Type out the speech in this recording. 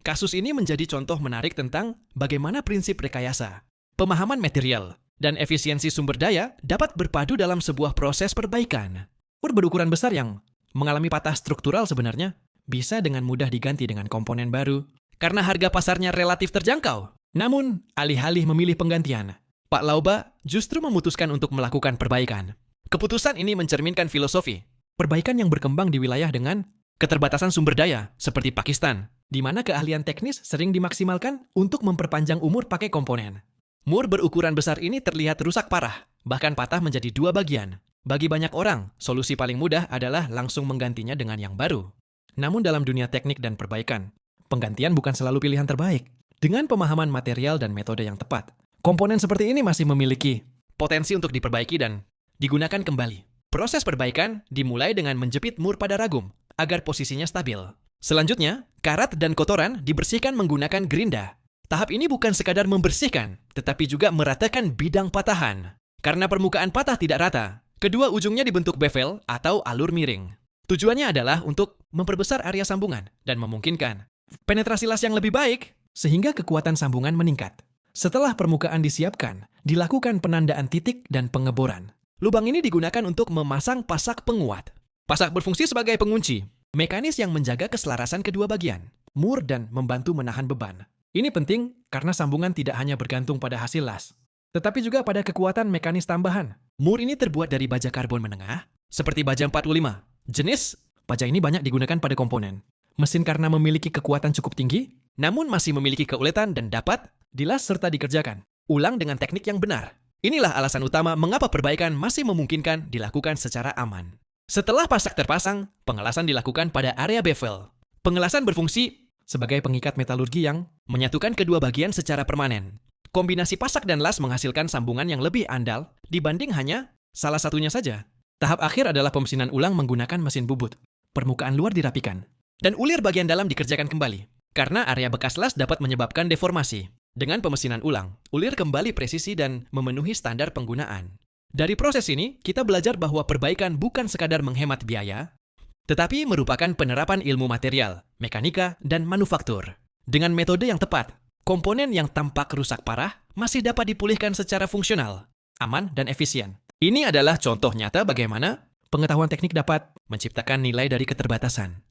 Kasus ini menjadi contoh menarik tentang bagaimana prinsip rekayasa, pemahaman material, dan efisiensi sumber daya dapat berpadu dalam sebuah proses perbaikan. Mur berukuran besar yang mengalami patah struktural sebenarnya bisa dengan mudah diganti dengan komponen baru karena harga pasarnya relatif terjangkau. Namun, alih-alih memilih penggantian, Pak Lauba justru memutuskan untuk melakukan perbaikan. Keputusan ini mencerminkan filosofi perbaikan yang berkembang di wilayah dengan keterbatasan sumber daya, seperti Pakistan, di mana keahlian teknis sering dimaksimalkan untuk memperpanjang umur pakai komponen. Mur berukuran besar ini terlihat rusak parah, bahkan patah menjadi dua bagian. Bagi banyak orang, solusi paling mudah adalah langsung menggantinya dengan yang baru. Namun dalam dunia teknik dan perbaikan, penggantian bukan selalu pilihan terbaik. Dengan pemahaman material dan metode yang tepat, komponen seperti ini masih memiliki potensi untuk diperbaiki dan digunakan kembali. Proses perbaikan dimulai dengan menjepit mur pada ragum agar posisinya stabil. Selanjutnya, karat dan kotoran dibersihkan menggunakan gerinda. Tahap ini bukan sekadar membersihkan, tetapi juga meratakan bidang patahan. Karena permukaan patah tidak rata, kedua ujungnya dibentuk bevel atau alur miring. Tujuannya adalah untuk memperbesar area sambungan dan memungkinkan penetrasi las yang lebih baik, sehingga kekuatan sambungan meningkat. Setelah permukaan disiapkan, dilakukan penandaan titik dan pengeboran. Lubang ini digunakan untuk memasang pasak penguat. Pasak berfungsi sebagai pengunci, mekanis yang menjaga keselarasan kedua bagian, mur dan membantu menahan beban. Ini penting karena sambungan tidak hanya bergantung pada hasil las, tetapi juga pada kekuatan mekanis tambahan. Mur ini terbuat dari baja karbon menengah, seperti baja 45. Jenis baja ini banyak digunakan pada komponen mesin karena memiliki kekuatan cukup tinggi, namun masih memiliki keuletan dan dapat dilas serta dikerjakan ulang dengan teknik yang benar. Inilah alasan utama mengapa perbaikan masih memungkinkan dilakukan secara aman. Setelah pasak terpasang, pengelasan dilakukan pada area bevel. Pengelasan berfungsi sebagai pengikat metalurgi yang menyatukan kedua bagian secara permanen. Kombinasi pasak dan las menghasilkan sambungan yang lebih andal dibanding hanya salah satunya saja. Tahap akhir adalah pemesinan ulang menggunakan mesin bubut. Permukaan luar dirapikan, dan ulir bagian dalam dikerjakan kembali. Karena area bekas las dapat menyebabkan deformasi. Dengan pemesinan ulang, ulir kembali presisi dan memenuhi standar penggunaan. Dari proses ini, kita belajar bahwa perbaikan bukan sekadar menghemat biaya, tetapi merupakan penerapan ilmu material, mekanika, dan manufaktur. Dengan metode yang tepat, komponen yang tampak rusak parah masih dapat dipulihkan secara fungsional, aman, dan efisien. Ini adalah contoh nyata bagaimana pengetahuan teknik dapat menciptakan nilai dari keterbatasan.